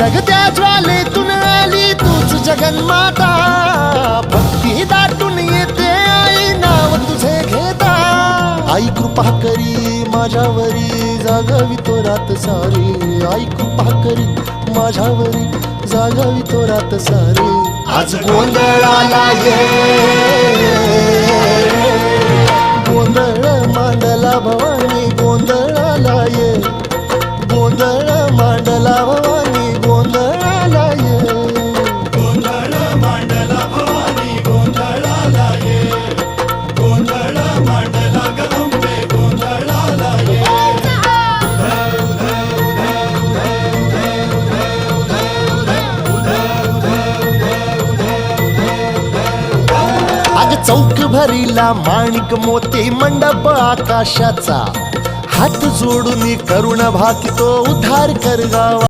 जगत्या ज्वालेतून आली तूच जगन्माता, भक्ती दाटून येते आई नाव तुझे घेता. आई कृपा करी माझ्यावरी जागावी तो रात सारी, आई कृपा करी माझ्यावरी जागावी तो रात सारी. आज गोंधळाला ये, गोंधळ मांडला भवानी गोंधळाला ये, गोंधळ मांडला भवानी गोंधळाला ये. गोंधळ मांडला भवानी गोंधळाला ये, गोंधळ मांडला गंबे गोंधळाला ये. अग चौक भरीला माणिक मोती मंडप आकाशाचा, हात जोडून करुण भाकितो उद्धार कर गावा.